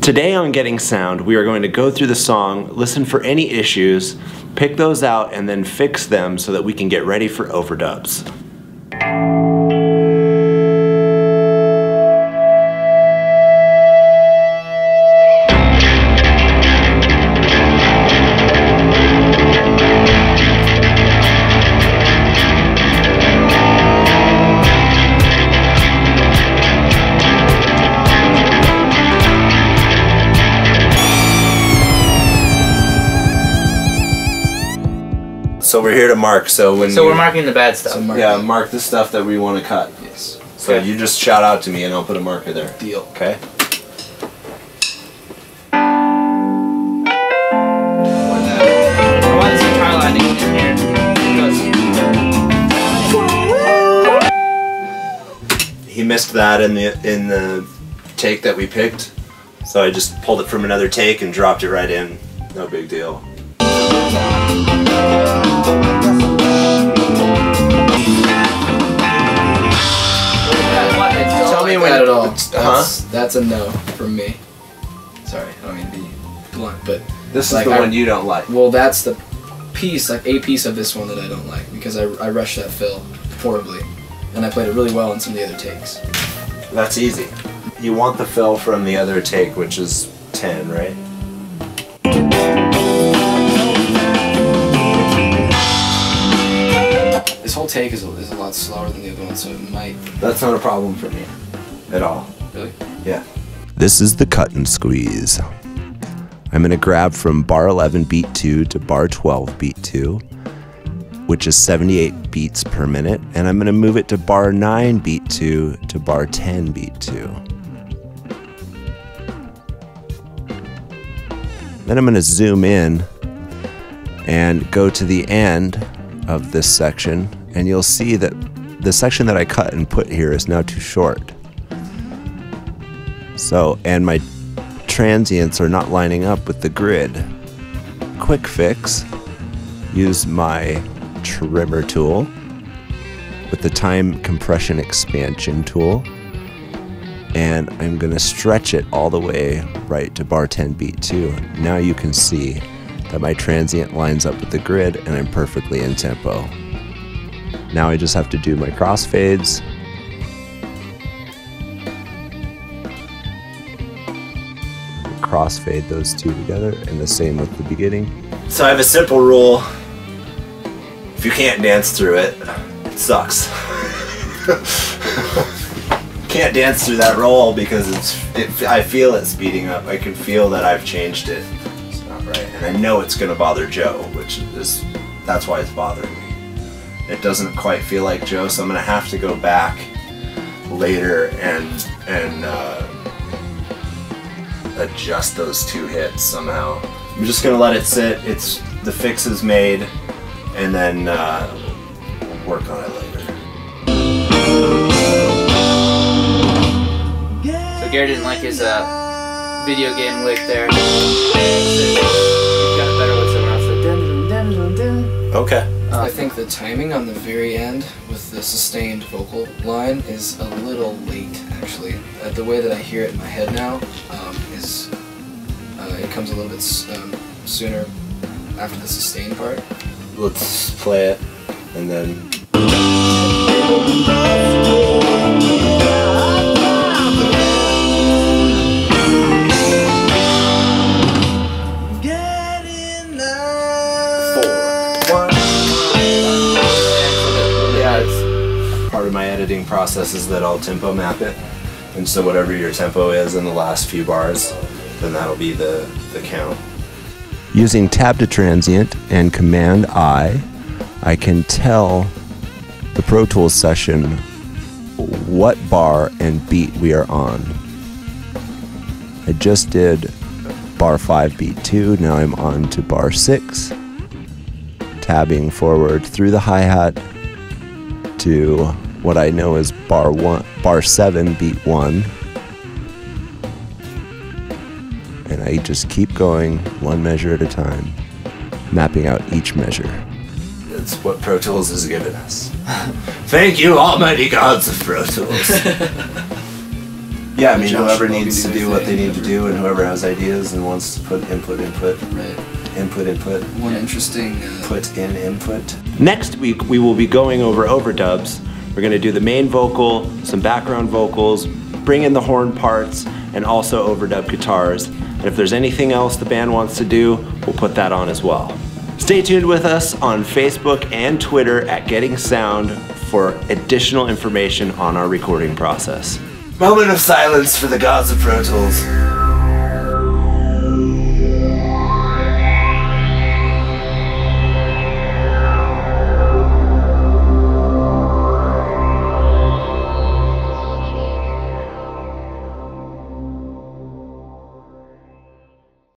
Today on Getting Sound, we are going to go through the song, listen for any issues, pick those out, and then fix them so that we can get ready for overdubs. So we're here to mark. So we're marking the bad stuff. Yeah, mark the stuff that we want to cut. Yes. So you just shout out to me and I'll put a marker there. Deal. Okay. He missed that in the take that we picked, so I just pulled it from another take and dropped it right in. No big deal. Tell me when at all. That's a no from me. Sorry, I don't mean to be blunt, but this is the one you don't like. Well, that's the piece, like a piece of this one that I don't like because I rushed that fill horribly, and I played it really well in some of the other takes. That's easy. You want the fill from the other take, which is 10, right? This whole take is a lot slower than the other one, so it might... That's not a problem for me at all. Really? Yeah. This is the cut and squeeze. I'm going to grab from bar 11 beat 2 to bar 12 beat 2, which is 78 beats per minute, and I'm going to move it to bar 9 beat 2 to bar 10 beat 2. Then I'm going to zoom in and go to the end of this section, and you'll see that the section that I cut and put here is now too short. So, and my transients are not lining up with the grid. Quick fix, use my trimmer tool with the time compression expansion tool, and I'm going to stretch it all the way right to bar 10 beat 2. Now you can see that my transient lines up with the grid and I'm perfectly in tempo. Now I just have to do my crossfades. Crossfade those two together, and the same with the beginning. So I have a simple rule. If you can't dance through it, it sucks. Can't dance through that roll because I feel it speeding up. I can feel that I've changed it. It's not right. And I know it's gonna bother Joe, that's why it's bothering me. It doesn't quite feel like Joe, so I'm gonna have to go back later and adjust those two hits somehow. I'm just gonna let it sit. The fix is made, and then we'll work on it later. So Gary didn't like his video game lick there. He got it better with someone else. Okay. I think the timing on the very end with the sustained vocal line is a little late, actually. The way that I hear it in my head now it comes a little bit sooner after the sustained part. Let's play it, and then... Part of my editing process is that I'll tempo map it, and so whatever your tempo is in the last few bars, then that'll be the count. Using tab to transient and command I can tell the Pro Tools session what bar and beat we are on. I just did bar 5 beat 2, now I'm on to bar 6, tabbing forward through the hi-hat to what I know is bar 7 beat 1, and I just keep going one measure at a time, mapping out each measure. It's what Pro Tools has given us. Thank you, almighty gods of Pro Tools. Yeah, I mean, whoever needs to do what they need to do, and whoever has ideas and wants to put input. Right. Input. One interesting... Put in input. Next week, we will be going over overdubs. We're gonna do the main vocal, some background vocals, bring in the horn parts, and also overdub guitars. And if there's anything else the band wants to do, we'll put that on as well. Stay tuned with us on Facebook and Twitter at Getting Sound for additional information on our recording process. Moment of silence for the gods of Pro Tools.